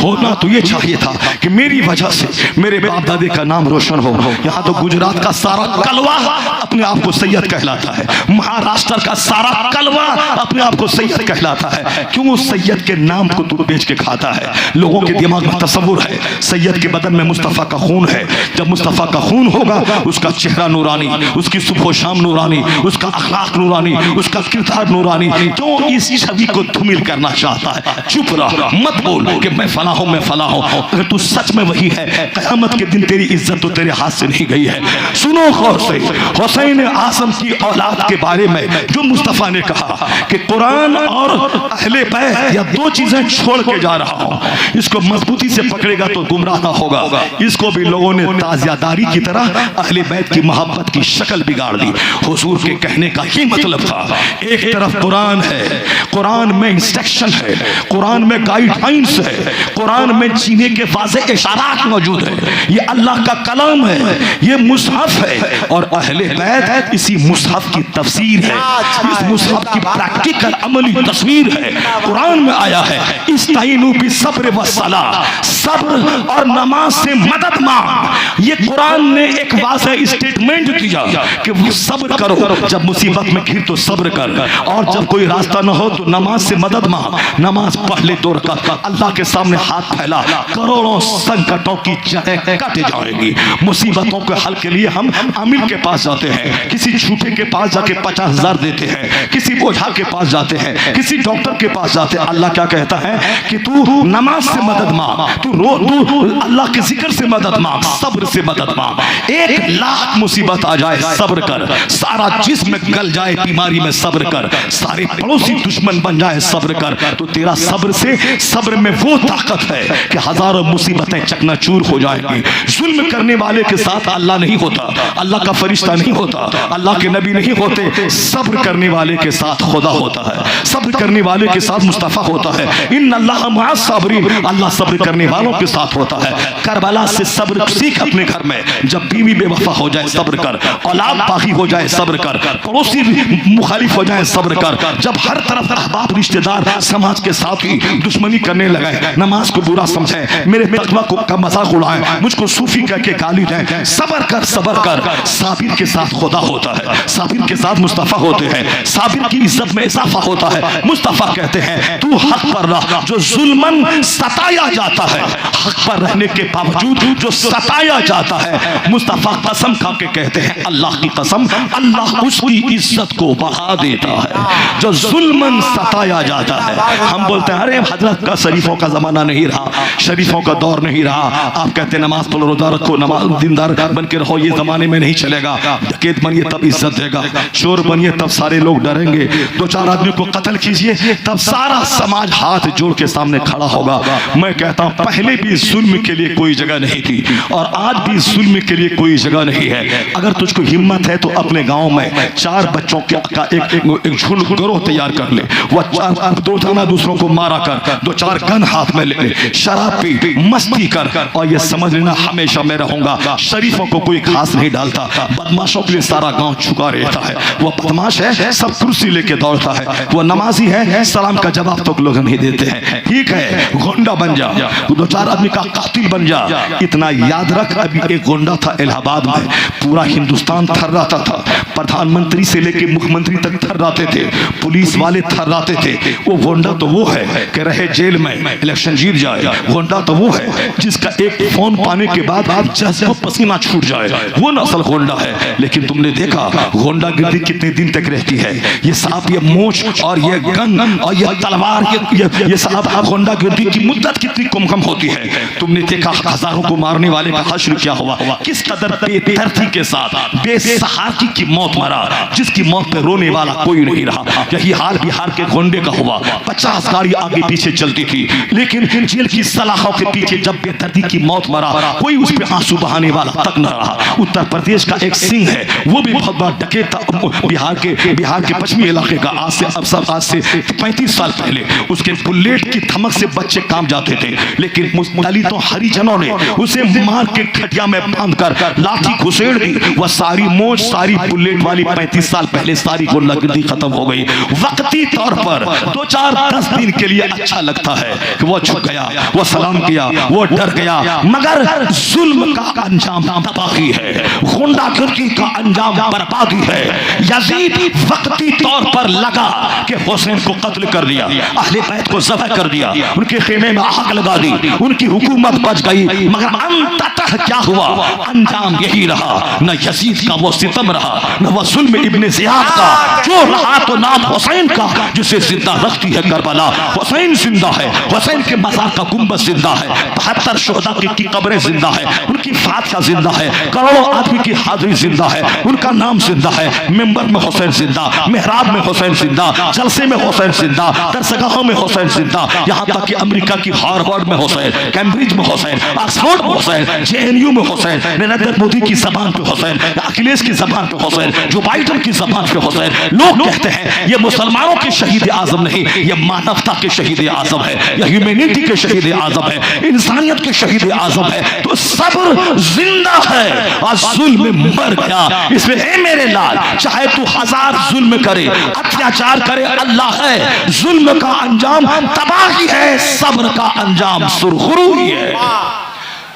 होना तो ये चाहिए था कि मेरी वजह से मेरे बाप दादे का नाम रोशन हो। यहाँ तो गुजरात का सारा कलवा अपने आप को सैयद कहलाता है, महाराष्ट्र का सारा कलवा अपने आप को सैयद कहलाता है। क्यों? उस सैयद के नाम को तू बेच के खाता है। लोगों के दिमाग में तस्वुर है सैयद के बदन में मुस्तफ़ा का खून है। जब मुस्तफ़ा का खून होगा उसका चेहरा नूरानी, उसकी सुबह शाम नूरानी, उसका अखलाक नूरानी, उसका किरदार नूरानी। क्यों इस छवि को धूमिल करना चाहता है? चुप रह, मत बोल कि मैं फला हूं, मैं फला हूं। अगर तू सच में वही है, क़यामत के दिन तेरी इज्जत तो तेरे हाथ से नहीं गई है। सुनो गौर से, हुसैन आज़म की औलाद के बारे में जो मुस्तफ़ा ने कहा कि कुरान और अहले बैत या दो चीजें छोड़ के जा रहा हूं, इसको मजबूती से पकड़ेगा तो गुमराह ना होगा। इसको भी लोगों ने ताज़ियादारी की तरह अहले बैत की मोहब्बत की शक्ल बिगाड़ दी। हुजूर के कहने का ये मतलब था, एक तरफ कुरान है, कुरान में इंस्ट्रक्शन है, कुरान में गाइडलाइंस है, कुरान में जीने के वाज़ेह इशारात मौजूद है, ये अल्लाह का कलाम है, ये मुसहफ है। और अहले बैत इसी मुसहफ की तफसीर है, इस मुसहफ की प्रैक्टिकल अमली तस्वीर है। कुरान में आया है इस्ताईनु बिस्सब्र वस्सलाह, सब्र और नमाज से मदद मांग। ये कुरान ने एक वाज़ेह स्टेटमेंट दिया कि वो सब्र करो, जब मुसीबत में घिर तो सब्र कर, और जब कोई रास्ता न हो तो नमाज से मदद मांग। नमाज पढ़ ले 2 रकात, अल्लाह के सामने हाथ फैला, करोड़ों संकटों की जड़ें कट जाएंगी। मुसीबतों के हल के लिए हम आमिल के पास जाते हैं, किसी झूठे के पास जाके 50,000 देते हैं, किसी ओझा के पास जाते हैं, किसी डॉक्टर के पास जाते हैं। अल्लाह क्या कहता है कि तू नमाज से मदद मांग, तू अल्लाह के जिक्र से मदद मांग, सब्र से मदद मांग। 1,00,000 मुसीबत आ जाए सब्र कर, सारा जिस्म गल जाए बीमारी में सब्र कर, सारे पड़ोसी दुश्मन बन जाए सब्र कर, तो तेरा सब्र से, सब्र में वो ताकत है कि हजारों मुसीबतें चकनाचूर हो जाएंगी। जुल्म करने वाले के साथ अल्लाह नहीं होता, अल्लाह का फरिश्ता नहीं होता, अल्लाह के नबी नहीं होते। सब्र करने वाले के साथ खुदा होता है, सब्र करने वाले के साथ मुस्तफ़ा होता है। इन्नल्लाह मअस साबिरीन, अल्लाह सब्र करने वालों के साथ होता है। करबला से सब्र सीख अपने घर में, जब बीवी बेवफा हो जाए सब्र कर, औलाद बागी हो जाए सब्र कर, पड़ोसी मुखालिफ हो जाए सब्र कर, जब हर तरफ अहबाब रिश्तेदार समाज के साथ ही दुश्मनी करने लगे, नमाज को बुरा समझे, मेरे तकवा को का मजाक उड़ाए, मुझको सूफी कह के गाली दें, सब्र कर, सब्र कर। साबिर के साथ खुदा होता है, साबिर के साथ मुस्तफ़ा होते हैं, साबिर की इज्जत में इजाफा होता है। मुस्तफ़ा कहते हैं तू हक पर रह, जो जुल्मन सताया जाता है, हक पर रहने के बावजूद जो सताया जाता है, मुस्तफ़ा कसम खा के कहते हैं, अल्लाह की कसम, अल्लाह उसकी इज्जत को बढ़ा देता है जो जुल्मन सताया जाता है। हम बोलते हैं अरे हजरत का शरीफों का जमाना नहीं रहा, शरीफों का दौर नहीं रहा। आप कहते हैं नमाज पढ़ो, रोजा रखो, नमाज दीनदार बन के रहो, ये जमाने में नहीं चलेगा। डकैत बनिए तब इज्जत देगा, चोर बनिए तब सारे लोग डरेंगे, 2-4 आदमी को कत्ल कीजिए तब सारा समाज हाथ जोड़ के सामने खड़ा होगा। मैं कहता हूं पहले भी जुल्म के लिए कोई जगह नहीं थी और आज भी जुल्म के लिए कोई जगह नहीं है। अगर तुझको हिम्मत है तो अपने गांव में 4 बच्चों का एक झुंड गिरोह तैयार कर ले, वह 4 रोजाना दूसरों को मारा कर, 2-4 गन हाथ में ले, शराब पी, मस्ती कर, और ये समझ लेना हमेशा मैं रहूंगा। शरीफों को कोई खास नहीं डालता, बदमाशों के लिए सारा गांव झुका रहता है। वो बदमाश है, सब कुर्सी लेके दौड़ता है, वो नमाजी है, सलाम का जवाब तो लोग नहीं देते हैं। ठीक है, गुंडा बन जा, 2-4 आदमी का कातिल बन जा। इतना याद रख, अभी एक गुंडा था इलाहाबाद में, पूरा हिंदुस्तान थर्राता था, प्रधानमंत्री से लेके मुख्यमंत्री तक थर्राते थे, पुलिस वाले थर्राते थे। वो गुंडा तो वो है कि रहे जेल में, इलेक्शन जीत जाए। गुंडा तो वो है जिसका एक फोन पाने के बाद जैसे पसीना छूट जाए, वो नस्ल गुंडा है। लेकिन तुमने देखा गुंडागिर्दी कितने दिन तक रहती है? ये सांप, ये मोच और ये गन और ये तलवार, ये सांप गुंडागिर्दी की मुद्दत कितनी कम होती है। तुमने देखा हजारों को मारने वाले का हश्र क्या हुआ, किस कदर बेदर्दी के साथ बेसहारगी की मौत मरा, जिसकी मौत पे रोने वाला कोई नहीं रहा। यही हाल बिहार के गोंडे का हुआ, 50 गाड़ी आगे पीछे चलती थी, लेकिन जेल की सलाखों के पीछे जब बेदर्दी की मौत मरा, कोई उस पे आंसू बहाने वाला तक न रहा। उत्तर प्रदेश का एक सिंह है, वो भी बहुत बड़ा डकैत था, बिहार के पश्चिमी इलाके का। आज से 35 साल पहले उसके बुलेट की धमक से बच्चे काम जाते थे, लेकिन दलितों हरिजनों ने उसे मार के खटिया में बांधकर लाठी घुसेड़ दी। वह सारी मोच, सारी बुलेट वाली 35 साल पहले सारी को लगती खत्म हो गई। वक्ती तौर पर 2-4-10 दिन के लिए अच्छा लगता है कि वो झुक गया, वो सलाम किया, वो डर गया, मगर जुल्म का अंजाम तबाही है, गुंडागर्दी का अंजाम बर्बादी है। यजीद वक्ती तौर पर लगा कि हुसैन को कत्ल कर दिया, अहले बैत को ज़ब्ह कर दिया, उनके खेमे में आग लगा दी, उनकी हुकूमत बच गई। मगर अंततः क्या हुआ? अंजाम यही रहा, न यजीद का वो सितम रहा, न वह जुल्म इब्ने ज़ियाद का। जो रहा तो नाम हुसैन का, जिसे जिंदा रखती है करबला। हुसैन जिंदा है, हुसैन के मज़ार का गुंबद जिंदा है, 72 शोहदा की कब्रें जिंदा है, उनकी फातिहा जिंदा है, करोड़ों आदमी की हाजिरी जिंदा है, उनका नाम जिंदा है। मिंबर में हुसैन जिंदा, मेहराब में हुसैन जिंदा, जलसे में हुसैन जिंदा, दरसगाहों में हुसैन जिंदा, यहाँ तक कि अमेरिका की हार्वर्ड में हुसैन, कैम्ब्रिज में हुसैन, ऑक्सफोर्ड में हुसैन, JNU में हुसैन, नरेंद्र मोदी की जबान पे हुसैन, अखिलेश की जबान पे हुसैन, जो बाइडन की जबान पे हुसैन। लोग कहते हैं ये मुसलमानों के शहीद आजम नहीं, ये मानवता के शहीद आजम है, ये ह्यूमैनिटी के शहीद आजम है, इंसानियत के शहीद आजम है। तो सब्र जिंदा है और जुल्म मर गया। इसमें है मेरे लाल, चाहे तू 1000 जुल्म करे, अत्याचार करे, अल्लाह है। जुल्म का अंजाम तबाही है, सब्र का अंजाम सुरखुरी है।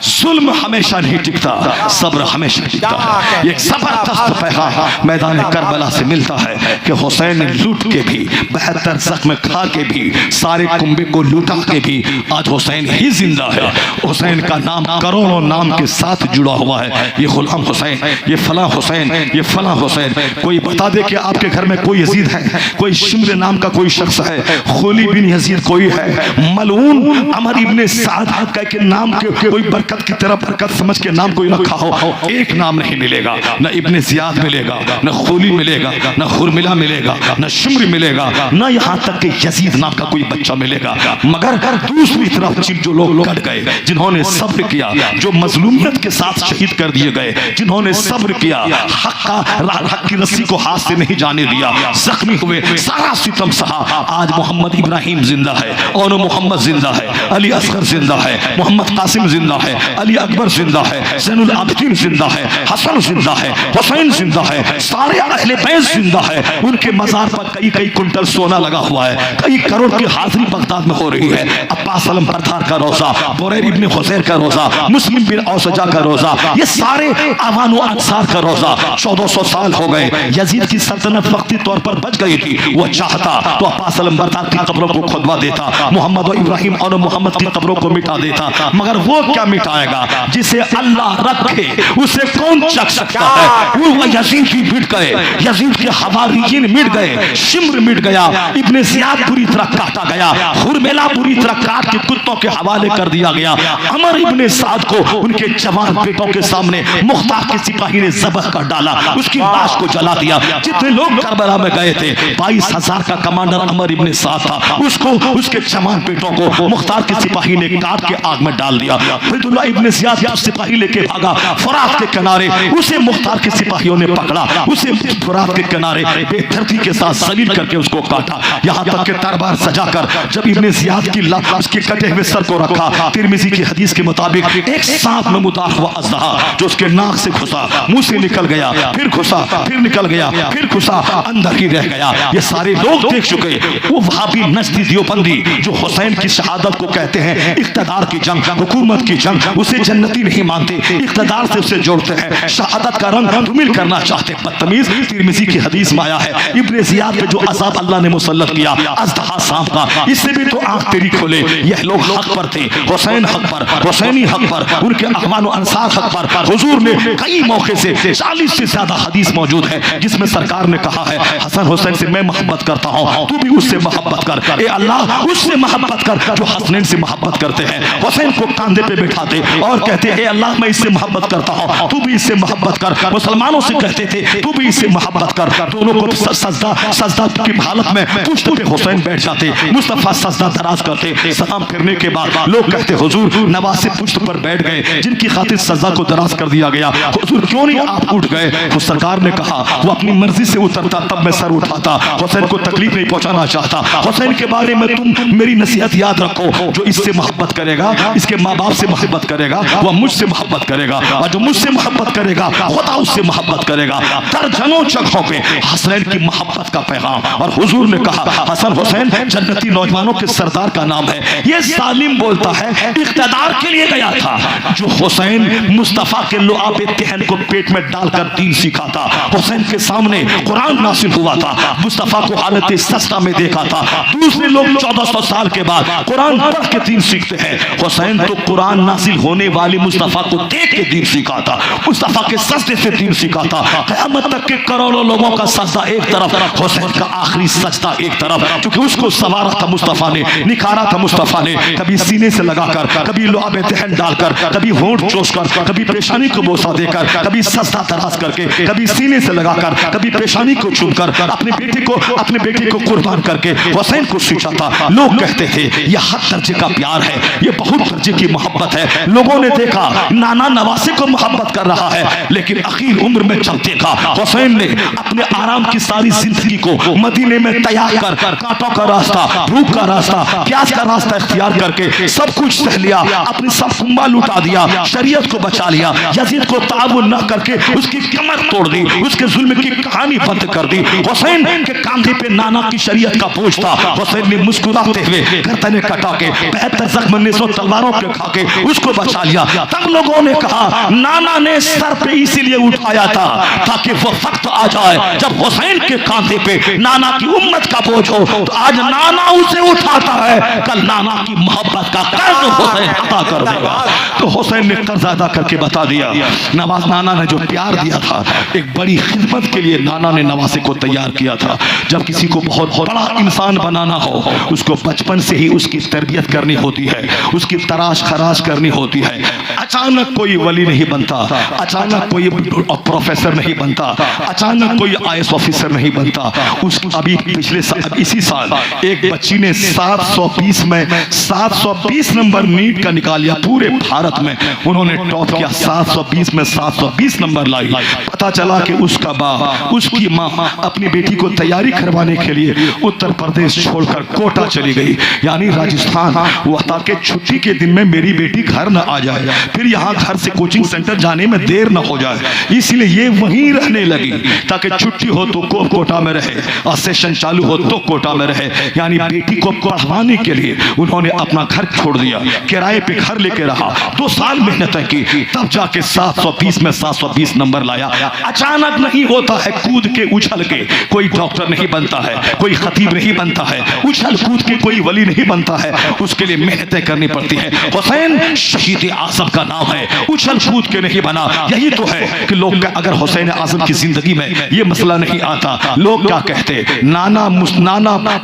जुल्म हमेशा नहीं टिकता, सब्र हमेशा टिकता है। एक जबरदस्त पैगाम मैदान करबला से मिलता है कि हुसैन ने लूट के भी, 72 जख्म खा के भी, सारे कुंबे को लूटा के भी आज हुसैन ही जिंदा है। हुसैन का नाम करोड़ों नाम के साथ जुड़ा हुआ है। ये गुलाम हुसैन, ये फला हुसैन, ये फला हुसैन। कोई बता दे कि आपके घर में कोई यजीद है, कोई शिम्र नाम का कोई शख्स है, खुली बिन यजीद कोई है, मलऊन अमर इब्ने साद के नाम के कोई बरकत की तरह बरकत समझ के नाम कोई रखा हो, एक नाम नहीं मिलेगा। न इब्ने ज़ियाद मिलेगा, न खुली मिलेगा, न हुरमिला मिलेगा, न शिम्र मिलेगा, न यहाँ तक कि यजीद नाम का कोई बच्चा मिलेगा। मगर दूसरी तरफ जो लोग कट गए, जिन्होंने सब्र किया, जो मजलूमियत के साथ शहीद कर दिए गए, जिन्होंने सब्र किया, हक की रस्सी को हाथ से नहीं जाने दिया, जख्मी हुए, सारा सितम सहा। आज मोहम्मद इब्राहिम जिंदा है, और मोहम्मद जिंदा है, अली असगर जिंदा है, मोहम्मद कासिम जिंदा है, अली अकबर जिंदा है, ज़ैनुल आबिदीन जिंदा है, हसन जिंदा है, हुसैन जिंदा है, सारे अहले बैत जिंदा है। उनके मज़ार पर कई कुंटल सोना लगा हुआ है, कई करोड़ की हाजिरी बगदाद में हो रही है। अब्बास अलम बरदार का रोजा, बुरैर इब्ने हुज़ैर का रोजा, मुस्लिम बिन औसजा का रोजा, ये सारे अवान व अंसार का रोजा। 1400 साल हो गए, यजीद की सल्तनत वक्ती तौर पर बच गई थी। वो चाहता तो अब्बास अलम बरदार की कब्रों को खुदवा देता, मोहम्मद और इब्राहिम और मोहम्मद की कब्रों को मिटा देता, मगर वो क्या मिटाएगा? जिसे अल्लाह रखे उसे कौन चख सकता है? वो यजीद भी मिट गए, यजीद के हवारियीन मिट गए, शिम्र मिट गया, इब्ने ज़ियाद पूरी तरह काटा गया, हुरमिला पूरी तरह काट के कुत्तों के हवाले कर दिया गया। अमर इब्ने साद को उनके जवान बेटों के सामने मुख्तार के सिपाही ने ज़ब्ह कर डाला, उसकी लाश को जला दिया। जितने लोग करबला में गए थे, 22,000 का कमांडर अमर इब्ने साद था, उसको उसके जवान बेटों को मुख्तार के सिपाही ने काट के आग में डाल दिया। अब्दुल्लाह इब्ने ज़ियाद सिपाही लेके भागा फुरात के किनारे, उसे मुख्तार के सिपाहियों ने पकड़ा, उसे फुरात के किनारे बेदर्दी के साथ जलील करके उसको काटा। यहाँ तक के तरबार सजाकर जब इब्ने ज़ियाद की लाश उसके कटे हुए सर को रखा, तिरमिज़ी की हदीस के मुताबिक एक सांप नमूदार हुआ अज़हा जो उसके नाक से घुसा, मुंह से निकल गया, फिर घुसा, फिर निकल गया, फिर घुसा, अंदर ही रह गया। ये सारे लोग देख चुके। वो वहाबी नजदी देवबंदी जो हुसैन की शहादत को कहते हैं इक़्तिदार की जंग, हुकूमत की जंग, उसे जन्नती नहीं मानते, इक़्तिदार से उसे जोड़ते हैं, शहादत का रंग धूमिल करना चाहते। बदतमीज, तिरमिज़ी की हदीस में आया है इब्ने ज़ियाद पे जो अज़ाब अल्लाह ने मुसल्लत किया अज़दहा सांप का, इससे भी तो आंख तेरी खोले। यह लोग हक पर थे, हुसैन हक पर, हुसैनी हक पर, उनके अहवान व अंसार हक पर। हुजूर ने कई मौके से 40 से ज्यादा हदीस मौजूद है जिसमें सरकार ने कहा है हसन हुसैन से मैं मोहब्बत करता हूँ, तू भी उससे मोहब्बत कर। ए अल्लाह उससे मोहब्बत कर जो हसनैन से मोहब्बत करते हैं, हुसैन को कांधे पे बिठाते, थे और कहते हे अल्लाह मैं इससे मोहब्बत करता हूँ, तू भी इससे मोहब्बत कर। मुसलमानों से कहते थे तू भी इससे मोहब्बत कर। दोनों को सजदा की हालत में पुश्त पे हुसैन बैठ जाते, मुस्तफा सजदा दराज करते। सलाम फिरने के बाद लोग कहते हुजूर नवासे पुश्त पर बैठ गए जिनकी खातिर सजदा को दराज कर दिया गया, हुजूर क्यों नहीं आप उठ गए? तो सरकार ने कहा वो अपनी मर्जी से उतरता तब मैं सर उठाता, हुसैन को तकलीफ नहीं पहुंचाना चाहता। हुसैन के बारे में तुम मेरी नसीहत याद रखो, जो इससे मोहब्बत करेगा, इसके माँ बाप से मोहब्बत करेगा, वह मुझसे मोहब्बत करेगा, और जो मुझसे मोहब्बत करेगा खुदा उससे मोहब्बत करेगा। दर्जनों जगहों पे हसनैन की मोहब्बत का पैगाम। और हुजूर ने कहा हसन हुसैन जन्नती नौजवानों के सरदार का नाम है। ये जालिम बोलता है इख्तिदार के लिए गया था, जो हुसैन मुस्तफा के लुआब तिहन को पेट में डालकर दीन सीखा था। हुसैन के सामने कुरान नासिल हुआ था, मुस्तफा को हालत सस्ता में देखा था। दूसरे लोग 1400 साल के बाद कुरान पढ़ के दीन सीखते हैं, हुसैन तो कुरान नासिल होने वाली मुस्तफा को देख के दीन सीखा था, मुस्तफा के सजदे से दीन सीखा था। क़यामत तक के करोड़ों लोगों का सजदा एक तरफ, हुसैन का आखिरी सजदा एक तरफ, क्योंकि उसको सवारा था मुस्तफा ने, निखारा था मुस्तफा ने, कभी सीने से लगाकर, कभी लुआब तिहन डालकर, कभी होंठ चोसकर, कभी पेशानी को बोसा देकर, कभी सजदा दराज करके, कभी सीने से लगाकर, कभी पेशानी को चूमकर अपने बेटे को कुर्बान करके हुसैन को सींचा था। लोग कहते थे यह हद दर्जे का प्यार है, यह बहुत दर्जे की मोहब्बत है। लोगों ने देखा नाना नवासे को मोहब्बत कर रहा है, लेकिन अखीर उम्र में जब देखा हुसैन ने अपने आराम की सारी जिंदगी को मदीने में तैयार कर कांटों का रास्ता, भूख का रास्ता, प्यास का रास्ता इख्तियार करके सब कुछ सह लिया, अपनी सब कुंबा लुटा दिया, शरीयत को बचा लिया, यजीद को ताबुन न करके उसकी कमर तोड़ दी, उसके जुल्म की कहानी बंद कर दी। हुसैन के कांधे पे नाना की शरीयत का बोझ था, हुसैन ने मुस्कुराते हुए गर्दनें कटा के 72 जख्म 1900 तलवारों के खा के उसको बचा लिया। तब लोगों ने कहा नाना ने सर पे इसीलिए उठाया था ताकि वो वक्त आ जाए जब हुसैन के कांधे पे नाना की उम्मत का बोझ हो, तो आज नाना उसे उठाता है, कल नाना की मोहब्बत का कर्ज हुसैन अदा कर देगा। तो हुसैन ने कर्ज अदा करके बता दिया। नवाज नाना ने जो प्यार दिया था, एक बड़ी खिदमत के लिए नाना ने नवासे को तैयार किया था। जब किसी को बहुत बड़ा इंसान बनाना हो, उसको बचपन से ही उसकी तरबियत करनी होती है, उसकी तराश खराश करनी होती है। अचानक कोई वली नहीं बनता, अचानक कोई प्रोफेसर नहीं बनता, अचानक कोई IAS ऑफिसर नहीं बनता। उस अभी पिछले इसी साल एक बच्ची ने 720 में 720 नंबर नीट का निकाल पूरे भारत में उन्होंने टॉप किया, 720 में 720 नंबर लाई। पता चला कि उसका बाप, उसकी माँ अपनी बेटी को तैयारी करवाने के लिए उत्तर प्रदेश छोड़कर कोटा चली गई, यानी राजस्थान। वो ताकि छुट्टी के दिन में मेरी बेटी घर न आ जाए, फिर यहाँ घर से कोचिंग सेंटर जाने में देर न हो जाए, इसलिए ये वहीं रहने लगी ताकि छुट्टी हो तो कोटा में रहे और सेशन चालू हो तो कोटा में रहे। यानी बेटी को पढ़वाने के लिए उन्होंने अपना घर छोड़ दिया, किराए पे घर लेके रहा, 2 साल मेहनत की, तब जाके 720 में 720 नंबर लाया। अचानक नहीं होता है, कूद के उछल के कोई डॉक्टर नहीं बनता है, कोई खतीब नहीं बनता है, उछल कूद के कोई वली नहीं बनता है, उसके लिए मेहनतें करनी पड़ती है। हुसैन शहीद आजम का नाम है, उछल कूद के नहीं बना। यही तो है कि लोग अगर हुसैन आजम की जिंदगी में ये मसला नहीं आता, लोग क्या कहते, नाना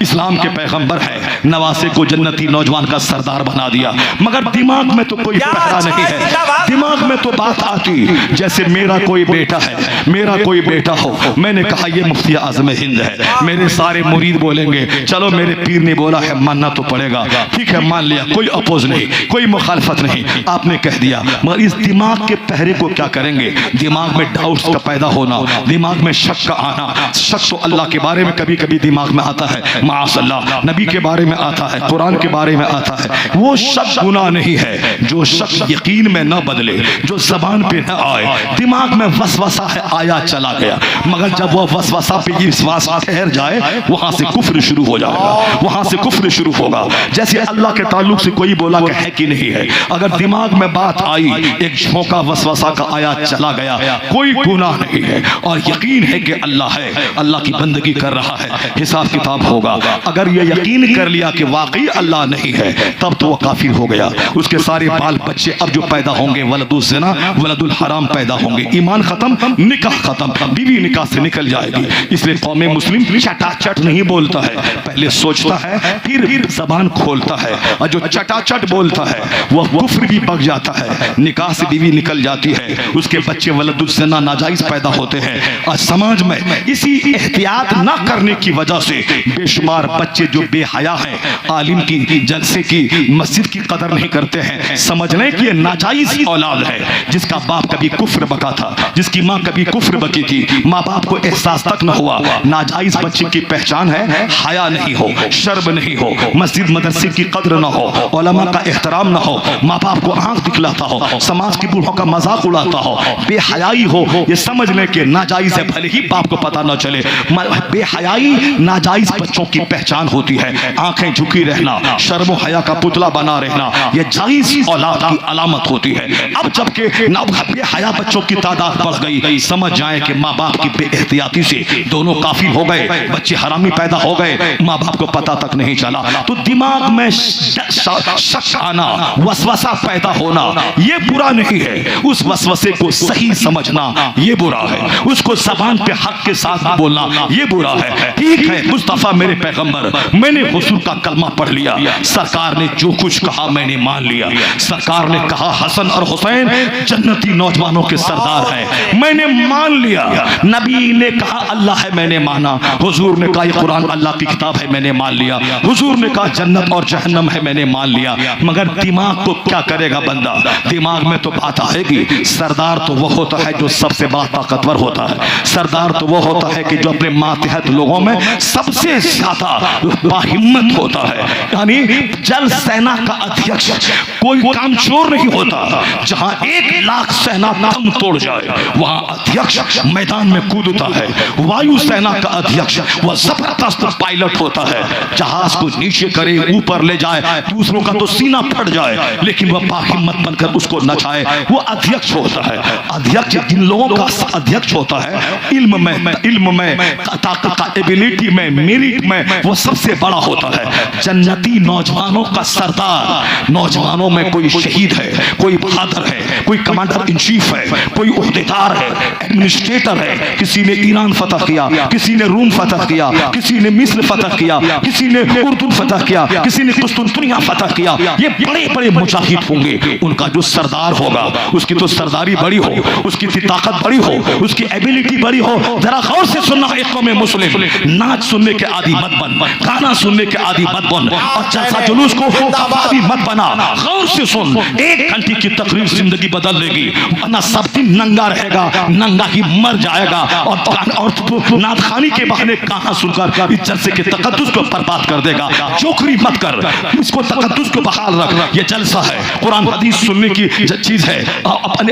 इस्लाम के पैगंबर है, नवासे को जन्नती नौजवान का सरदार बना दिया, मगर दिमाग में तो कोई पहरा नहीं है। दिमाग में तो बात आती जैसे मेरा कोई बेटा है, मेरा कोई बेटा हो। मैंने कहा ये मुफ्ती आज़म हिंद है, मेरे सारे मुरीद बोलेंगे चलो मेरे पीर ने बोला है मानना तो पड़ेगा, ठीक है मान लिया, कोई अपोज नहीं, कोई मुखालफत नहीं, आपने कह दिया। मगर इस दिमाग के पहरे को क्या करेंगे? दिमाग में डाउट्स का पैदा होना, दिमाग में शक का आना। शक तो अल्लाह के बारे में कभी कभी दिमाग में आता है, माअल्लाह, नबी के बारे में आता है, कुरान के बारे में आता है। वो शक गुनाह नहीं है जो शक यकीन में न बदले, जो जबान पे न आए। दिमाग में वसवसा है, आया चला गया, मगर जब वो वसवसा पे विश्वास ठहर जाए, वहां से कुफ्र शुरू हो जाएगा, वहां से कुफ्र शुरू होगा। जैसे अल्लाह के ताल्लुक से कोई बोला कि है कि नहीं है, अगर दिमाग में बात आई, एक झोंका वसवसा का आया चला गया, कोई गुनाह नहीं है और यकीन है कि अल्लाह है, अल्लाह की बंदगी कर रहा है, हिसाब किताब होगा। अगर ये यकीन कर लिया कि वाकई अल्लाह नहीं है, तब तो वो काफिर हो गया। उसके सारे बाल बच्चे अब जो पैदा होंगे वलदुल ज़िना वलदुल हराम पैदा होंगे, ईमान खत्म, निकाह खत्म, बीवी निकाह से निकल जाएगी। इसलिए कौमे मुस्लिम चटाचट नहीं बोलता है, पहले सोचता है फिर जबान खोलता है, और जो चटाचट बोलता है वह कुफ्र कुफ्र भी बग जाता है, निकाह से बीवी निकल जाती है, उसके बच्चे वलदुज़्ज़ना नाजायज पैदा होते हैं। और समाज में इसी एहतियात ना करने की वजह से बेशुमार बच्चे जो बेहया हैं, आलिम की जलसे की मस्जिद की कदर नहीं करते हैं, समझ लें कि ये नाजायज औलाद है, जिसका बाप कभी कुफ्र बका था, जिसकी माँ कभी कुफ्र बकी थी, माँ बाप को एहसास तक न हुआ। नाजायज बच्चे की पहचान है हया नहीं हो, शर्म नहीं हो, मस्जिद मदरसे की कदर न हो, उलमा का एहतराम न हो, माँ बाप को आंख दिखलाता हो, समाज के बूढ़ों का मजाक उड़ाता हो, बेहयाई हो, ये समझ लें कि नाजायज है, भले ही बाप को पता न चले। बेहयाई नाजायज बच्चों की पहचान होती है। आंखें झुकी रहना, शर्म और हया का पुतला बना रहना, ये जायज औलाद की अलामत होती है। अब जबकि बेहया बच्चों की तादाद बढ़ गई, समझ जाए कि माँ बाप की बेएहतियाती से दोनों काफिल हो गए, बच्चे हरामी पैदा हो गए, माँ बाप को पता तक नहीं चला। तो दिमाग में शक आना, वसवसा पैदा होना, ये बुरा नहीं है। उस वसवसे को सही समझना ये बुरा है, उसको ज़बान पे हक के साथ बोलना ये बुरा है। ठीक है, मुस्तफा मेरे पैगंबर, मैंने हुजूर का कलमा पढ़ लिया, सरकार ने जो कुछ कहा मैंने मान लिया। सरकार ने कहा हसन और हुसैन जन्नती नौजवानों के सरदार हैं, मैंने मान लिया। नबी ने कहा अल्लाह है, मैंने माना। हुजूर ने कहा ये कुरान अल्लाह की किताब है, मैंने मान लिया। हुजूर ने कहा जन्नत और जहन्नम है, मैंने मान लिया। मगर दिमाग को क्या करेगा बंदा? दिमाग में तो बात आएगी। सरदार तो वो होता है जो सबसे बड़ा ताकतवर होता है। सरदार तो वो होता है कि जो अपने मातहत लोगों में सबसे ज्यादा बाहिम्मत होता है। यानी जल सेना का अध्यक्ष कोई कामचोर नहीं होता। जहां 1,00,000 सेना दम तोड़ जाए वहां अध्यक्ष मैदान में कूदता है। वायु सेना का अध्यक्ष वह जबरदस्त पायलट होता है, जहाज को नीचे करे ऊपर ले जाए, दूसरों का तो सीना फट जाए लेकिन वह बाहिम्मत बनकर उसको नचाए, वो अध्यक्ष होता है। अध्यक्ष जिन लोगों का अध्यक्ष होता है, इल्म में ताकत का एबिलिटी में, मेरिट में वो सबसे बड़ा होता है। जन्नती नौजवानों का सरदार, नौजवानों में कोई शहीद है, कोई बहादुर है, कोई कमांडर इन चीफ है, कोई उहदेदार है, एडमिनिस्ट्रेटर है। किसी ने ईरान फतह किया, किसी ने रूम फतह किया, किसी ने मिस्र फतह किया, किसी ने उर्दू फतह किया, किसी ने कुस्तुनतुनिया फतह किया। ये बड़े बड़े मुजाहिद होंगे। उनका जो सरदार होगा उसकी तो सरदारी बड़ी हो, उसकी ताकत बड़ी हो, उसकी एबिलिटी बड़ी हो। जरा गौर से सुनना, एक कौम मुस्लिम नाच सुनने के आदि मत बन, गाना सुनने के आदि मत बन, और जलसा जुलूस को आदि मत बना। गौर से सुन, 1 घंटे की तकरीर जिंदगी बदल देगी, वरना सब दिन नंगा रहेगा, नंगा ही मर जाएगा। और नात खानी के बहाने कहां सुनकर इस जलसे के तकद्दुस को बर्बाद कर देगा। जोकरी मत कर, इसको तकद्दुस को बहाल रख। ये जलसा है, कुरान हदीस सुनने की चीज है,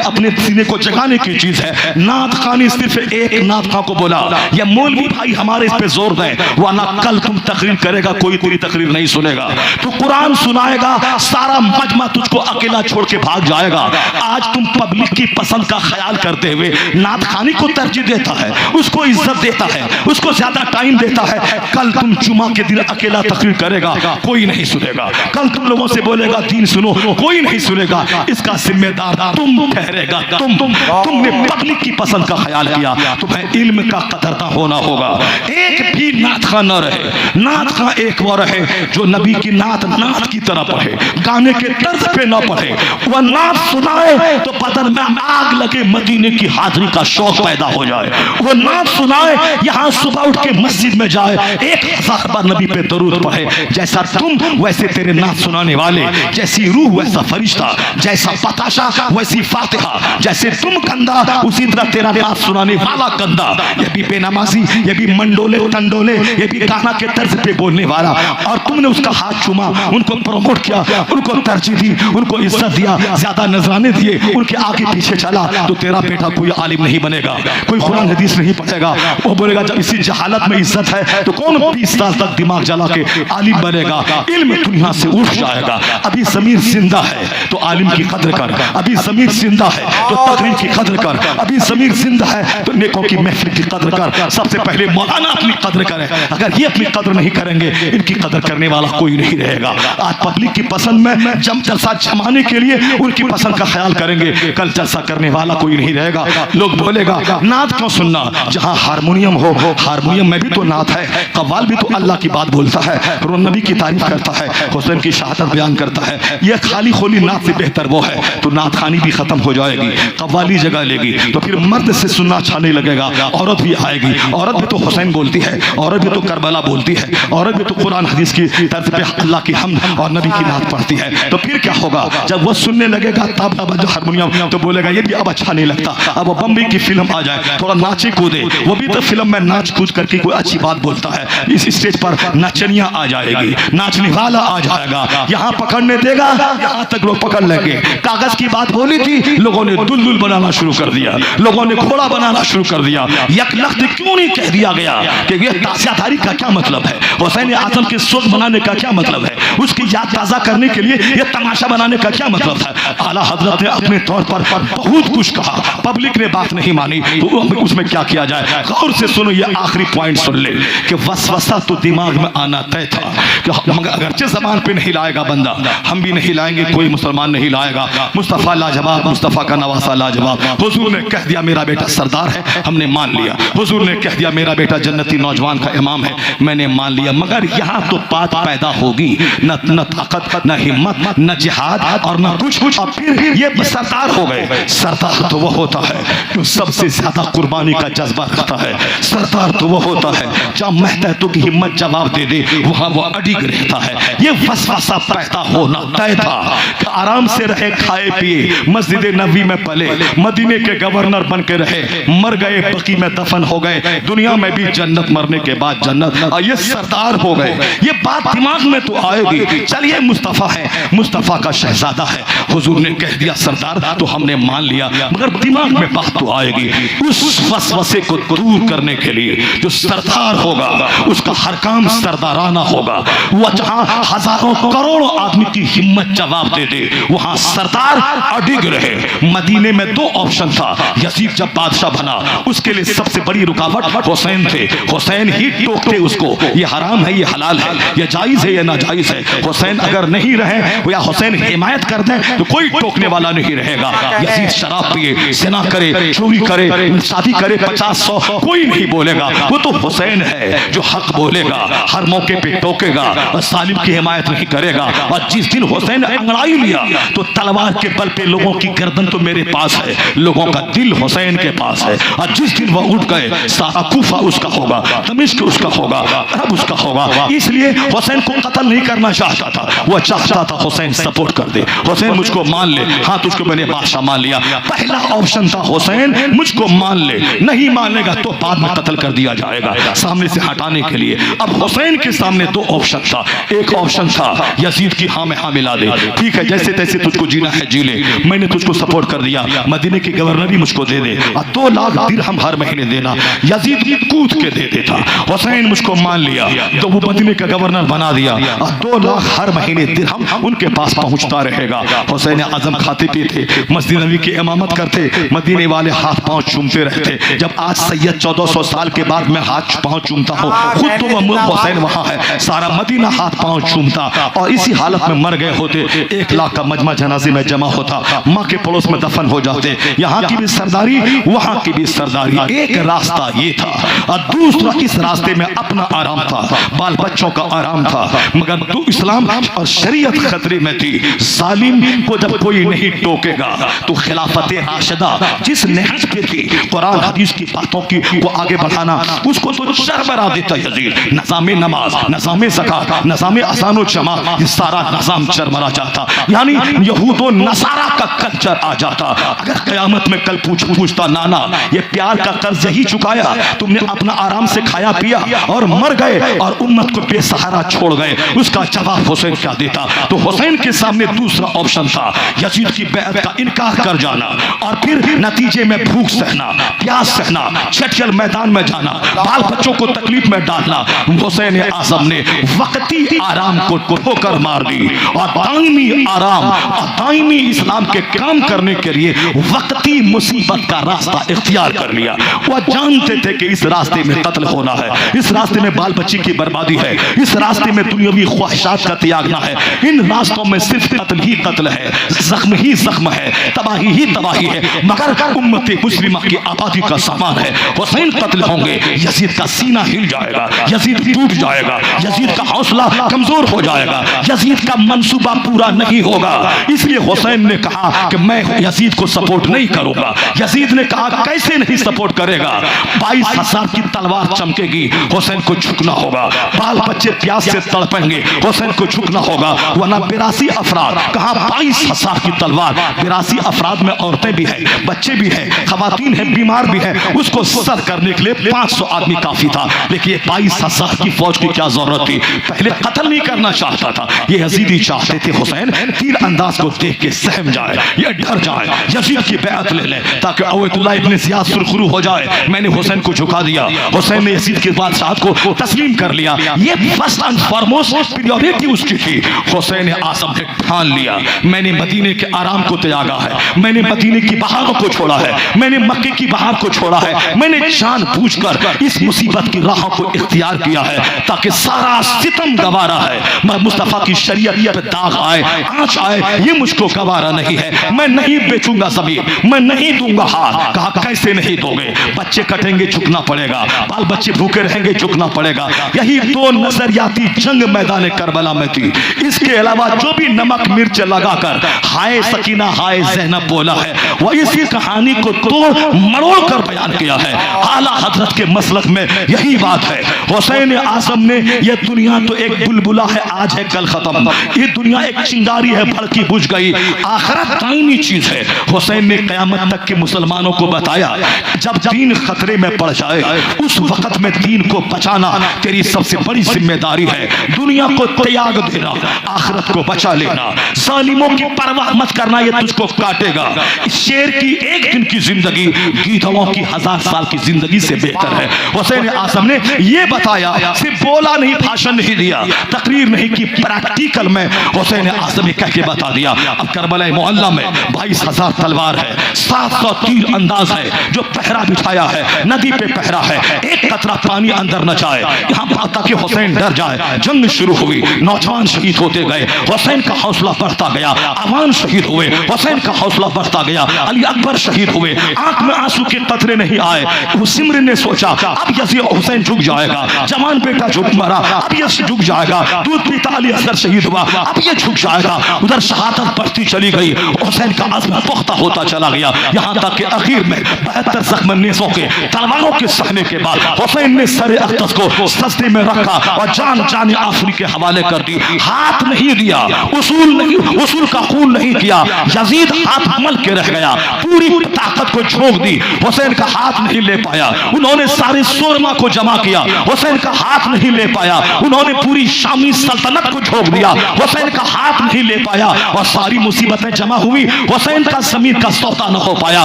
अपने सीने को जगाने की चीज है। नात खानी सिर्फ एक नात खां को बोला, या मौलवी भाई हमारे इस पे जोर दें, वरना कल तुम तकरीर करेगा कोई तेरी तकरीर नहीं सुनेगा। तो कुरान सुनाएगा, सारा मजमा तुझको अकेला छोड़ के भाग जाएगा। आज तुम पब्लिक की पसंद का ख्याल करते हुए नात खानी को तरजीह देता है, उसको इज्जत देता है, उसको ज्यादा टाइम देता है। कल तुम जुमा के दिन अकेला तकरीर करेगा, कोई नहीं सुनेगा। कल तुम लोगों से बोलेगा दीन सुनो, कोई नहीं सुनेगा। इसका जिम्मेदार तुम ठहरेगा। तुमने पब्लिक की पसंद का ख्याल किया, तुम्हें इल्म का कदरदान होना होगा। एक भी नात खां न रहे, नात खां एक वो रहे जो नबी की नात नात की तरह पढ़े, गाने के तर्ज पे न पढ़े। वह नात सुनाए तो बदन में आग लगे, मदीने की हाजिरी का शौक पैदा हो जाए। वो नात सुनाए, यहाँ सुबह उठ के मस्जिद में जाए, 1000 बार नबी पे दरूद पढ़े। जैसा तुम वैसे तेरे नात सुनाने वाले, जैसी रूह वैसा फरिश्ता, जैसा पताशा वैसी फातिहा, जैसे तुम कंधा उसी तरह तेरा नात सुनाने वाला कंधा। ये भी बेनमाजी, ये भी मंडोले टंडोले, ये भी गाना के तर्ज पे बोलने वाला। और तुमने उसका हाथ चूमा, उनको प्रमोट किया, उनको तरजीह दी, उनको इज्जत दिया, ज्यादा नजराने दिए, उनके आगे पीछे चला, तो तेरा बेटा कोई आलिम नहीं बनेगा, कोई कुरान हदीस नहीं पढ़ेगा। वो बोलेगा जब इसी जहालत में इज्जत है तो कौन 20 साल तक दिमाग जला के आलिम बनेगा? इल्म दुनिया से उठ जाएगा। अभी ज़मीर जिंदा है तो आलिम की कद्र कर, अभी ज़मीर जिंदा है तो तकरीर की कद्र कर, अभी ज़मीर जिंदा है तो नेकों की महफिल की कद्र कर। सबसे पहले मौलाना अपनी कद्र करे। अगर ये अपनी कद्र नहीं करेंगे, इनकी कद्र करने वाला कोई नहीं रहेगा। आज पब्लिक की पसंद में जलसा जमाने के लिए उनकी पसंद का ख्याल करेंगे, कल जलसा करने वाला कोई नहीं रहेगा। लोग बोलेगा नात क्यों सुनना? जहां हारमोनियम हो, हारमोनियम में भी तो नात है, कव्वाल भी तो अल्लाह की बात बोलता है, नबी की तारीफ करता है, हुसैन की शहादत बयान करता है। यह खाली खोली नात से बेहतर वो है, तो नात खानी भी खत्म हो जाएगी, कव्वाली जगह लेगी, तो फिर मर्द से सुनना अच्छा नहीं लगेगा, औरत भी आएगी, औरत भी तो हुसैन बोलती है, औरत भी तो करबला बोलती है, औरत भी तो कुरान हदीस की तर्ज पे अल्लाह की हम्द और नबी की नात पढ़ती है। तो फिर क्या होगा, जब वो सुनने लगेगा तब जो हारमोनियम, तो बोलेगा ये भी अब अच्छा नहीं लगता, अब वो बम्बई की फिल्म आ जाए, थोड़ा नाचे कूदे, वो भी तो फिल्म में नाच कूद करके कोई अच्छी बात बोलता है, इस स्टेज पर नचनिया आ जाएगी, नाचने वाला आ जाएगा, यहाँ पकड़ने देगा, यहाँ तक लोग पकड़ लेंगे। कागज की बात बोली थी, लोगों ने दुल्दुल बनाना शुरू कर दिया, लोगों ने घोड़ा बनाना शुरू कर दिया। यकलख्त क्यों नहीं कह दिया गया कि ये ताज़ियादारी का क्या मतलब है, हुसैन आज़म के शोक बनाने का क्या मतलब है, उसकी याद ताज़ा करने के लिए ये तमाशा बनाने का क्या मतलब है। आला हजरत ने अपने तौर पर बहुत कुछ कहा, पब्लिक ने बात नहीं मानी, तो उसमें क्या किया जाए, गौर से सुनो, ये आखिरी पॉइंट सुन ले कि वसवसा तो दिमाग में आना तय था कि अगरचे ज़बान पे नहीं लाएगा बंदा, हम भी नहीं लाएंगे, कोई मुसलमान नहीं लाएगा। मुस्तफ़ा लाजवाब, मुस्तफ़ा का नवासा लाजवाब। हुजूर ने कह दिया मेरा बेटा सरदार है, हमने मान लिया। हुजूर ने कह दिया मेरा बेटा जन्नती नौजवान का इमाम है, मैंने मान लिया। मगर यहाँ तो बात पैदा होगी, न ताकत, न हिम्मत, न जिहाद और न कुछ, और फिर ये सरदार हो गए। सरदार तो वो होता है जो सबसे ज्यादा कुर्बानी का जज्बा रखता है, सरदार तो वो होता है जहाँ महतहतों की हिम्मत जवाब दे दे, वहाँ वो अडिग रहता है। ये वसवसा पैदा होना तय था कि आराम से रहे, खाए पिए, मस्जिद नबी में पले, मदीने के गवर्नर बन के रहे, मर गए, बकी में दफन हो गए, दुनिया में भी जन्नत, मरने के बाद जन्नत, और ये सरदार हो गए। ये बात दिमाग में तो आएगी, चलिए मुस्तफ़ा है, मुस्तफ़ा का शहजादा है, हुजूर ने कह दिया सरदार, तो हमने मान लिया, मगर दिमाग में बात तो आएगी। उस वसवसे को दूर करने के लिए जो सरदार होगा, उसका हर काम सरदाराना होगा। वह जहां हजारों करोड़ों आदमी की हिम्मत जवाब दे दे, वहां सरदार अडिग रहे। मदीने में दो ऑप्शन था, यजीद जब बादशाह बना, उसके लिए सबसे बड़ी रुकावट हुसैन थे, हुसैन ही टोकते उसको, ये हराम है, ये हलाल है, ये जायज है, ये नाजायज है। हुसैन अगर नहीं रहे या हुसैन हिमायत कर दे तो कोई टोकने वाला नहीं रहेगा। यजीद शराब पिए, ज़िना करे, चोरी करे, शादी करे, 50-100, कोई नहीं बोलेगा। वो तो हुसैन है जो हक बोलेगा, हर मौके पे टोकेगा और सालिम की हिमायत नहीं करेगा। और जिस दिन हुसैन ने अंगड़ाई लिया तो तलवार के बल पे लोगों की गर्दन तो मेरे पास है, लोगों का दिल हुसैन के पास है। और जिस दिन वो उठ गए, सारा कूफा उसका होगा, दमिश्क उसका होगा, अरब उसका होगा। इसलिए हुसैन को कत्ल नहीं करना चाहता था, वो चाहता था हुसैन सपोर्ट कर दे, हुसैन मुझको मान ले, हाँ तुझको मैंने बादशाह मान लिया। पहला ऑप्शन था हुसैन मुझको मान ले, नहीं मानेगा तो बाद में कत्ल कर दिया जाएगा, सामने से हटाने के लिए। अब हुसैन के सामने दो ऑप्शन था, एक ऑप्शन था यजीद की हाँ में हाँ मिला दे, ठीक है जैसे तैसे तुझको जीना है जी ले, मैंने तुझको सपोर्ट कर दिया, मदीने की गवर्नरी मुझको दे दे और 2 लाख दिरहम हर महीने देना। यजीद कूद के दे देता, हुसैन मुझको मान लिया तो वो मदीने का गवर्नर बना दिया और 2 लाख हर महीने दिरहम उनके पास पहुंचता रहेगा। हुसैन आजम खाते पीते, मस्जिद नबी की इमामत करते, मदीने वाले हाथ पांव चूमते रहते। जब आज सैयद 1400 साल के बाद मैं हाथ पांव चूमता हूँ, खुद तो हुसैन वहां है, सारा मदीना हाथ पांव चूमता। और इसी हालत में मर गए होते, 1 लाख का मजमा जनाजे में जमा होता, माँ के पड़ोस में दफन हो जाते। यहाँ की भी सरदारी, वहां की भी सरदारी। एक रास्ता ये था और दूसरा इस रास्ते में अपना आराम था, बाल बच्चों का आराम था। मगर तो इस्लाम और शरीयत खतरे में थी। जालिम को जब कोई नहीं टोकेगा तो खिलाफत राशिदा जिस नहज पे थी, कुरान हदीस की बातों की को आगे बढ़ाना, उसको तो चरमरा देता यजीद। नज़ामे नमाज, नज़ामे ज़कात, नज़ामे अज़ान व जमात, ये सारा निज़ाम चरमरा जाता। यानी यहूद व नसारा का कल्चर आ जाता। अगर क़यामत में कल पूछता नाना ये प्यार का कर्ज यही चुकाया, तुमने अपना आराम से खाया पिया और मर गए और उम्मत को बेसहारा छोड़ गए, उसका जवाब हुसैन क्या देता? तो हुसैन के सामने दूसरा ऑप्शन था, यजीद की बैत का इनकार कर जाना और फिर नतीजे में भूख सहना, प्यास सहना, छठियल मैदान में जाना, बाल बच्चों को तकलीफ में डालना। हुसैन आज़म ने वक्ती आराम को ठोकर मार दी और दायमी आराम और दायमी इस्लाम के काम करने के लिए वक्ती मुसीबत का रास्ता इख्तियार कर लिया। वह जानते थे कि इस रास्ते में कत्ल होना है, इस रास्ते में बाल बच्ची की बर्बादी है, इस रास्ते में दुनियावी ख्वाहिशात का त्यागना है, इन रास्तों में सिर्फ कत्ल ही कत्ल है। है, जख्म ही जख्म है, तबाही ही तबाही है, मगर उम्मत मुस्लिमा की आबादी का सामान है। हुसैन कत्ल होंगे, यजीद का सीना हिल जाएगा, यजीद टूट जाएगा, यजीद का हौसला कमजोर हो जाएगा, यजीद का मंसूबा पूरा नहीं होगा। इसलिए हुसैन ने कहा कि मैं यजीद को सपोर्ट नहीं करूंगा। यजीद ने कहा कैसे नहीं सपोर्ट करेगा, 22,000 की तलवार चमकेगी, हुसैन को झुकना होगा, बाल बच्चे प्यास से तड़पेंगे, हुसैन को झुकना होगा, वरना 82 अफराद, कहा 22,000 की तलवार, 82 अफराद में औरतें भी हैं, बच्चे भी हैं, खवातीन हैं, बीमार भी हैं, उसको सर करने के लिए 500 आदमी काफी था। लेकिन 22,000 की फौज की क्या जरूरत थी? पहले कत्ल नहीं करना चाहता था, ये यजीदी चाहते थे हुसैन तीर अंदाज को देख के सहम जाए, ये डर जाए, यजीद की बैअत ले ले, ताकि अवैतुल्लाह इब्न ज़ियाद सुरखरू हो जाए, मैंने हुसैन को झुका दिया, हुसैन ने यजीद के बादशाह को तस्लीम कर लिया। ये फर्स्ट एंड फॉरमोस्ट प्रायोरिटी उसकी थी। हुसैन आज़म ने ठान लिया, मैंने मदीने के आराम को त्यागा है, मैंने मदीने की बहार को छोड़ा है, मैंने मक्के की बहार को छोड़ा है, मैंने जानबूझकर इस मुसीबत की राह को इख्तियार किया है, ताकि सारा सितम गवारा है, मैं मुस्तफा की शरीयत पे दाग आए, आंच आए, ये मुझको गवारा नहीं है। मैं नहीं बेचूंगा ज़मीन, मैं नहीं दूंगा हाथ। कहा कैसे नहीं दोगे? बच्चे कटेंगे, झुकना पड़ेगा, बाल बच्चे भूखे रहेंगे, झुकना पड़ेगा। यही दो नजरियाती जंग मैदान करबला में थी। इसके अलावा जो भी नमक मिर्च लगाकर हाय सकीना हाय ज़ैनब बोला है, वह इसी कहानी को तोड़ मरोड़ कर बयान किया है। आला हजरत के मसलक में यही बात है। हुसैन आज़म ने, यह दुनिया तो एक बुलबुला है, आज है कल खत्म, ये दुनिया एक चिंगारी है, भड़की बुझ गई, आखिरत दायमी चीज है। हुसैन ने क़यामत तक के मुसलमानों को बताया, जब दीन खतरे में पड़ जाए उस वक्त में दीन को बचाना तेरी सबसे बड़ी जिम्मेदारी है। दुनिया को त्याग देना, आखिरत को बचा लेना, जालिमों की परवाह मत करना, ये तुझको काटेगा। शेर की एक दिन की जिंदगी गीदड़ों की 1000 साल की जिंदगी से बेहतर है। हुसैन आज़म ने ये बताया, सिर्फ बोला नहीं, भाषण नहीं दिया, तकरीर नहीं की, प्रैक्टिकल में हुसैन आज़म ने कह के बता दिया। अब करबला मोहल्ला में 22,000 तलवार है, 700 तीर अंदाज है, जो पहरा बिठाया है, नदी पे पहरा है, एक कतरा पानी अंदर न जाए, यहाँ ताकि हुसैन डर जाए। जंग शुरू हुई, नौजवान शहीद होते गए, हुसैन का हौसला बढ़ता गया, अवान शहीद हुए, हुसैन का हौसला बढ़ता गया, अली अकबर शहीद हुए, आंख में आंसू के कतरे नहीं आए। उस सिमर ने सोचा अब यजीद हुसैन झुक जाएगा, जवान बेटा झुक मरा, अब ये झुक जाएगा, दूध पीता अली असगर शहीद हुआ, अब ये झुक जाएगा। उधर शहादत बढ़ती चली गई, हुसैन का अज़्म पुख्ता होता चला गया, यहाँ तक कि आखिर में 72 जख्म नेज़ों के तलवारों के सहने के बाद हुसैन ने सर अक़दस को सजदे में रखा और जान जान आफरी के हवाले कर दी। हाथ नहीं दिया, उसूल का खून नहीं किया, यजीद हाथ मल के रह गया, पूरी ताकत को झोंक दी, हुसैन का हाथ नहीं ले पाया। उन्होंने सारे सोरमा को जमा किया, हुसैन का हाथ नहीं ले पाया। उन्होंने पूरी शामी सल्तनत को झोंक दिया, हुसैन का हाथ नहीं ले पाया। और सारी मुसीबतें जमा हुई, हुसैन का ज़मीर का सौदा न हो पाया।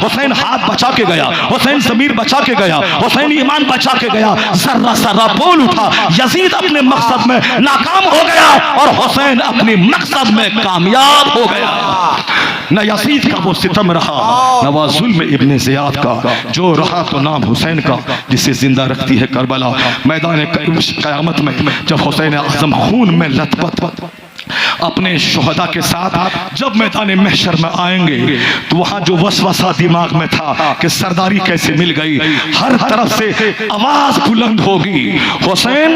हुसैन हाथ बचा के गया, हुसैन ज़मीर बचा के गया, हुसैन ईमान बचा के गया। जर्रा जर्रा बोल उठा, यजीद अपने मकसद में नाकाम हो गया और हुसैन अपने मकसद में कामयाब हो गया। न यजीद का वो सितम रहा, न वह जुल्म इब्न ज़ियाद का, जो रहा तो नाम हुसैन का, जिसे जिंदा रखती है करबला। मैदान क़यामत में जब हुसैन आज़म खून में लथपथ अपने शुहदा के साथ जब मैदान महशर में आएंगे, तो वहां जो वसवसा दिमाग में था कि सरदारी कैसे मिल गई, हर तरफ से आवाज बुलंद होगी, हुसैन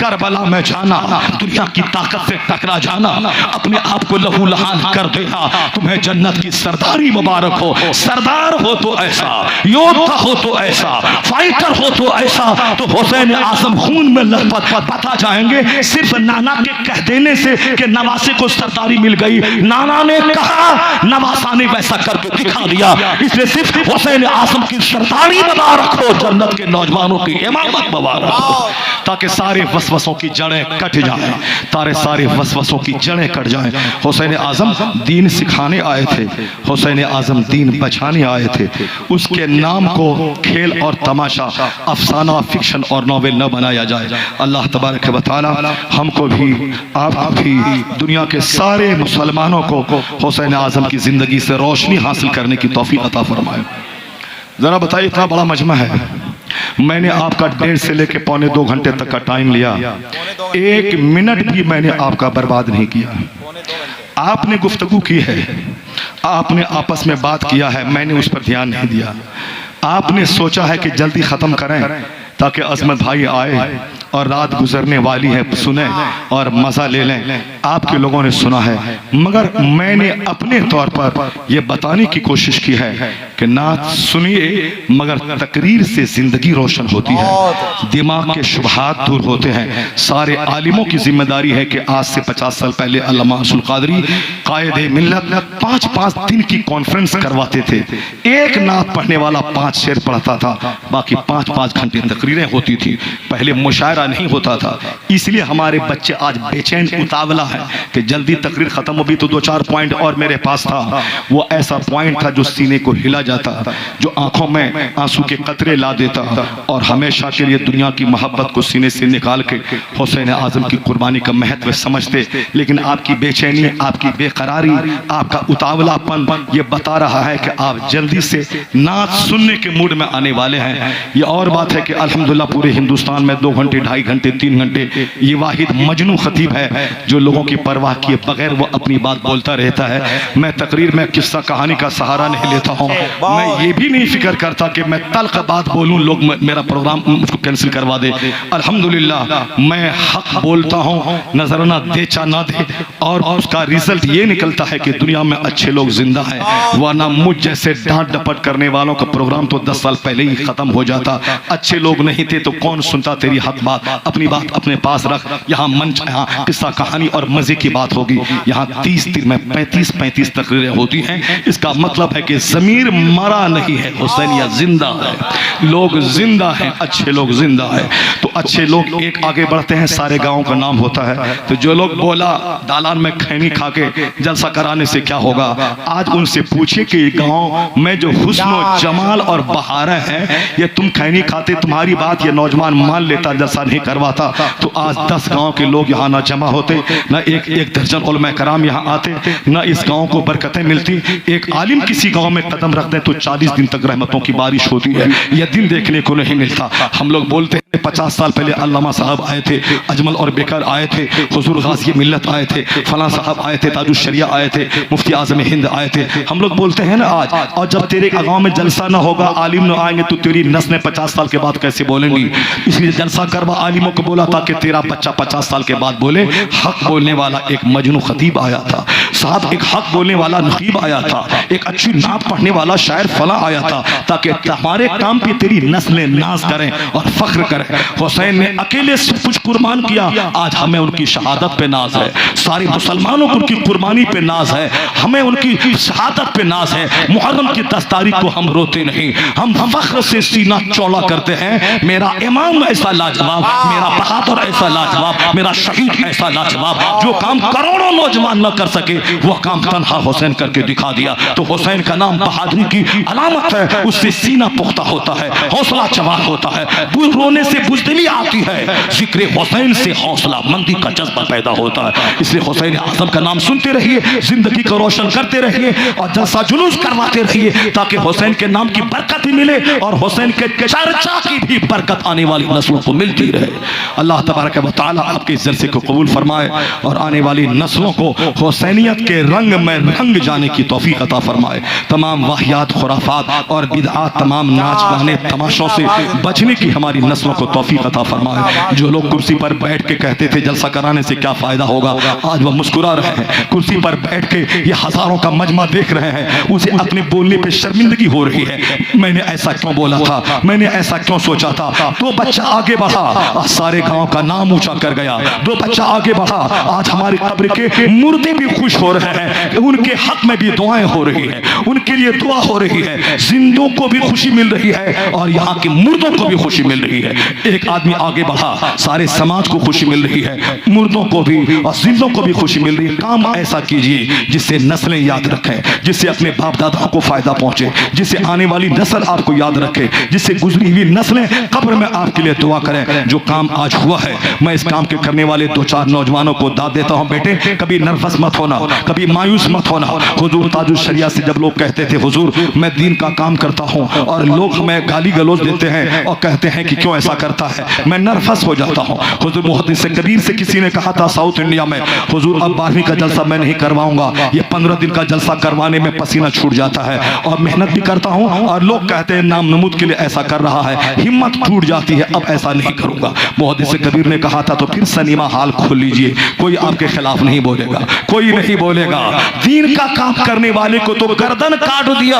करबला में जाना, दुनिया की ताकत से टकरा जाना, अपने आप को लहू लहान कर देना, तुम्हें जन्नत की सरदारी मुबारक हो। सरदार हो तो ऐसा, योद्धा हो तो ऐसा, फाइटर हो तो ऐसा। तो हुसैन आज़म खून में लथपथ बता जाएंगे, सिर्फ नाना के कह देने से कि नवासे को सरदारी मिल गई, नाना ने कहा, नवासा ने वैसा करके दिखा दिया। इसलिए सिर्फ हुसैन आज़म की सरदारी मुबारक हो, जन्नत के नौजवानों की इमामत मुबारक हो, ताकि सारे वसवसों की जड़ें कट जाएं, सारे वसवसों की जड़ें कट जाएं। हुसैन आज़म दीन सिखाने आए थे, हुसैन आज़म दीन बचाने आए थे। उसके नाम को खेल और तमाशा, अफसाना, फिक्शन और नॉवेल न बनाया जाए। अल्लाह तबारक व तआला हमको भी, आपको भी, दुनिया के सारे मुसलमानों को हुसैन आज़म की ज़िंदगी से रोशनी हासिल करने की तौफीक अता फरमाए। ज़रा बताइए, इतना बड़ा मजमा है, मैंने आपका 1.5 से लेकर पौने 2 घंटे तक का टाइम लिया, 1 मिनट भी मैंने आपका बर्बाद नहीं किया। आपने गुफ्तगू की है, आपने आपस में बात किया है, मैंने उस पर ध्यान नहीं दिया। आपने सोचा है कि जल्दी ख़त्म करें ताकि अजमत भाई आए और रात गुजरने वाली है, सुने और मज़ा ले लें। आपके लोगों ने सुना है, मगर मैंने अपने तौर पर यह बताने की कोशिश की है कि नात सुनिए मगर तकरीर से ज़िंदगी रोशन होती है, दिमाग के शुबहात दूर होते हैं। सारे आलिमों की जिम्मेदारी है कि आज से 50 साल पहले अल्लामा अब्दुल कादरी कायदे मिल्लत 5-5 दिन की कॉन्फ्रेंस करवाते थे। एक नात पढ़ने वाला 5 शेर पढ़ता था, बाकी 5-5 घंटे तकरीरें होती थी। पहले मुशायरा नहीं होता था, इसलिए हमारे बच्चे आज बेचैन उतावला है कि जल्दी तकरीर खत्म होगी। तो 2-4 पॉइंट और मेरे पास था, वो ऐसा पॉइंट था जो सीने को हिला जाता, जो आंखों में आंसू के कतरे ला देता और हमेशा के लिए दुनिया की मोहब्बत को सीने से निकाल के हुसैन आजम की कुर्बानी का महत्व समझते। लेकिन आपकी बेचैनी, आपकी बेकरारी, आपका उतावलापन ये बता रहा है कि आप जल्दी से नात सुनने के मूड में आने वाले हैं। ये और बात है कि अल्हम्दुलिल्लाह पूरे हिंदुस्तान में 2 घंटे, 2.5 घंटे, 3 घंटे ये वाहिद मजनू खतीब है जो लोगों की परवाह किए बगैर वो अपनी बात बोलता रहता है। मैं तकरीर में किस्सा कहानी का सहारा नहीं लेता हूँ, मैं ये भी नहीं फिक्र करता कि मैं तल्ख बात बोलूँ, लोग मेरा प्रोग्राम मुझको कैंसिल करवा दे। अल्हम्दुलिल्लाह मैं हक बोलता हूँ, नजराना दे चा ना दे, और उसका रिजल्ट ये निकलता है कि दुनिया में अच्छे लोग जिंदा हैं, वरना मुझ जैसे डांट डपट करने वालों का प्रोग्राम तो 10 साल पहले ही खत्म हो जाता। अच्छे लोग नहीं थे तो कौन सुनता तेरी हक बात। अपनी बात अपने पास रख। यहाँ मंच, यहाँ किस्सा कहानी और मजे की बात होगी। यहाँ 30 दिन में 35 तकरीरें होती हैं। इसका मतलब है कि ज़मीर मरा नहीं है, हुसैनिया जिंदा है, लोग जिंदा हैं, अच्छे लोग जिंदा है। तो अच्छे लोग एक आगे बढ़ते हैं, सारे गाँव का नाम होता है। तो जो लोग बोला दालान में खैनी खा के जलसा कराने से क्या होगा, आज उनसे पूछिए कि गाँव में जो हुस्न जमाल और बहारें हैं, ये तुम खैनी खाते, तुम्हारी बात ये नौजवान मान लेता, जलसा नहीं करवाता, तो आज 10 गांव के लोग यहाँ ना जमा होते, ना एक दर्जन उलमा कराम यहाँ आते, ना इस गांव को बरकतें मिलती। एक आलिम किसी गांव में कदम रखते तो 40 दिन तक रहमतों की बारिश होती है। यह दिन देखने को नहीं मिलता। हम लोग बोलते हैं 50 साल पहले अल्लामा साहब आए थे, अजमल और बेकर आए थे, हुजूर गाज़ी मिल्लत आए थे, फलां साहब आए थे, ताजुश शरिया आए थे, मुफ्ती आज़म हिंद आए थे। हम लोग बोलते हैं ना आज, और जब तेरे गांव में जलसा ना होगा, आलिम ना आएंगे, तो तेरी नस्लें 50 साल के बाद कैसे बोलेंगी। इसलिए जलसा करवा आलिमों को बोला था कि तेरा बच्चा 50 साल के बाद बोले। हक बोलने वाला एक मजनू खतीब आया था साहब, एक हक बोलने वाला नकीब आया था, एक अच्छी नात पढ़ने वाला शायर फला आया था, ताकि हमारे काम पे तेरी नस्लें नाज करें और फख्र करें। हुसैन ने अकेले सब कुछ कुर्बान किया, आज हमें उनकी शहादत पे नाज है। सारे मुसलमानों को उनकी कुर्बानी पे नाज है, हमें उनकी शहादत पे नाज है। मुहर्रम की 10 तारीख को हम रोते नहीं, हम फख्र से सीना चौड़ा करते हैं। मेरा इमाम ऐसा लाजवाब, मेरा बहादुर ऐसा लाजवाब, मेरा शहीद ऐसा लाजवाब, जो काम करोड़ों नौजवान न कर सके वह काम तन्हा हुसैन करके दिखा दिया। तो हुसैन का नाम बहादुरी की अलामत है, उससे सीना पुख्ता होता है, हौसला जवान होता है, रोने से बुज़दिली आती है, जिक्र हुसैन से हौसला मंदी का जज्बा पैदा होता है। इसलिए हुसैन आज़म का नाम सुनते रहिए, जिंदगी को रोशन करते रहिए और जलसा जुलूस करवाते रहिए, ताकि हुसैन के नाम की बरकत भी मिले और हुसैन के चर्चा की भी बरकत आने वाली नस्लों को मिलती रहे। अल्लाह तबारक व तआला आपके इस जलसे को कबूल फरमाए और आने वाली नस्लों को हुसैनियत के रंग में रंग जाने की तौफीक अता फरमाए। तमाम वाहियात, खुराफात और बिदआत, तमाम नाच गाने तमाशों से बचने की हमारी नस्लों को तौफीक अता फरमाए। जो लोग कुर्सी पर बैठ के कहते थे जलसा कराने से क्या फायदा होगा, आज वह मुस्कुरा रहे हैं। कुर्सी पर बैठ के ये हजारों का मजमा देख रहे हैं, उसे अपने बोलने पे शर्मिंदगी हो रही है। मैंने ऐसा क्यों बोला था, मैंने ऐसा क्यों सोचा था। दो बच्चा आगे बढ़ा, सारे गांव का नाम ऊंचा कर गया। दो बच्चा आगे बढ़ा, आज हमारी कब्र के मुर्दे भी खुश हो रहे हैं, उनके हक में भी दुआएं हो रही है, उनके लिए दुआ हो रही है। जिंदों को भी खुशी मिल रही है और यहाँ के मुर्दों को भी खुशी मिल रही है। एक आदमी आगे बढ़ा, सारे समाज को खुशी मिल रही है, मुर्दों को भी और जिंदों को भी खुशी मिल रही है। काम ऐसा कीजिए जिससे नस्लें याद रखें, जिससे अपने बाप दादाओं को फायदा पहुंचे, जिससे आने वाली नस्ल आपको याद रखे, जिससे गुजरी हुई नस्लें कब्र में आपके लिए दुआ करें। जो काम आज हुआ है, मैं इस काम के करने वाले 2-4 नौजवानों को दाद देता हूं, बेटे कभी नर्वस मत होना, कभी मायूस मत होना। हुजूर ताजुल शरिया से जब लोग कहते थे हुजूर मैं दीन का काम करता हूँ और लोग हमें गाली गलौज देते हैं और कहते हैं कि क्यों ऐसा करता है, मैं नर्वस हो जाता हूँ। हुजूर मुहद्दिस कबीर से किसी ने कहा था साउथ इंडिया में, हुजूर अब 12वीं का जलसा मैं नहीं करवाऊंगा, ये 15 दिन का जलसा करवाने में पसीना छूट जाता है और मेहनत भी करता हूँ और लोग कहते हैं नाम नमूद के लिए ऐसा कर रहा है, हिम्मत टूट जाती है, अब ऐसा नहीं करूंगा। मुहद्दिस कबीर ने कहा था तो फिर सनीमा हाल खोल लीजिए, कोई आपके खिलाफ नहीं बोलेगा, कोई नहीं बोलेगा। दीन का काम करने वाले को तो गर्दन काट दिया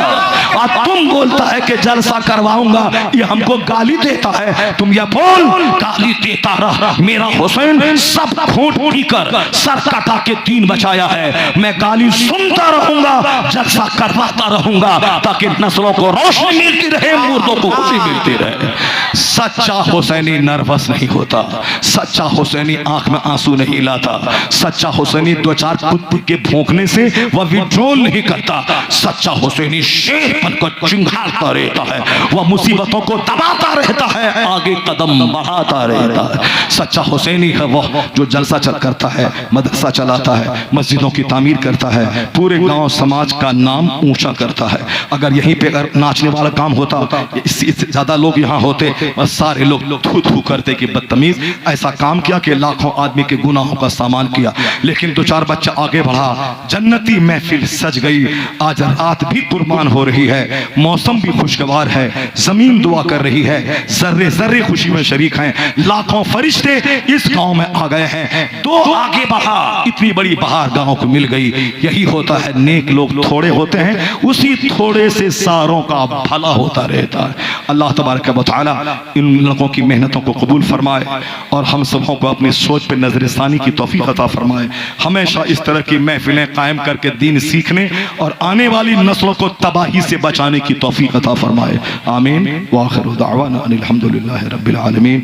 और तुम बोलता है कि जलसा करवाऊंगा, ये हमको गाली देता है। तुम ये बोल गाली देता रहा, मेरा हुसैन सब खोट कर सर कटा के दीन बचाया है, मैं गाली सुनता रहूंगा, जलसा करवाता रहूंगा ताकि नस्लों को रोशनी मिलती रहे, मुर्दों को खुशी मिलती रहे। सच्चा हुसैनी नर्वस नहीं होता, सच्चा हुसैनी आंख में आंसू नहीं लाता, सच्चा हुसैनी दो चार कुत्ते के भौंकने से वह विड्रॉल नहीं करता, सच्चा हुसैनी शेरपन को चिंगारता रहता है, वह मुसीबतों को दबाता रहता है, आगे कदम बढ़ाता रहता है। सच्चा हुसैनी है वह जो जलसा करता है, मदरसा चलाता है, मस्जिदों की तामीर करता है, पूरे गांव समाज का नाम ऊंचा करता है। अगर यहीं पे अगर नाचने वाला काम होता, इससे ज्यादा लोग यहाँ होते, सारे लोग थू थू करते कि बदतमीज ऐसा काम किया कि लाखों आदमी के गुनाहों का सामान किया। लेकिन दो चार बच्चा आगे बढ़ा, जन्नती महफिल सज गई। आज रात भी कुर्बान हो रही है, मौसम भी खुशगवार है, जमीन दुआ कर रही है, जर्रे जर्रे खुशी में शरीक हैं, लाखों फरिश्ते इस गांव में आ गए हैं। दो आगे बढ़ा, इतनी बड़ी बहार गांव को मिल गई। यही होता है, नेक लोग थोड़े होते हैं, उसी थोड़े से सारों का भला होता रहता है। अल्लाह तबारक व तआला इन लोगों की मेहनतों को कबूल फरमाए और हम सबों को अपनी सोच पे नजरसानी की तौफीक अता फरमाए। हमेशा इस तरह की महफिलें कायम करके दीन सीखने और आने वाली नस्लों को तबाही से बचाने की तौफीक अता फरमाए। आमीन। व आखिरु दावाना अनिल हम्दुलिल्लाहि रब्बिल आलमीन।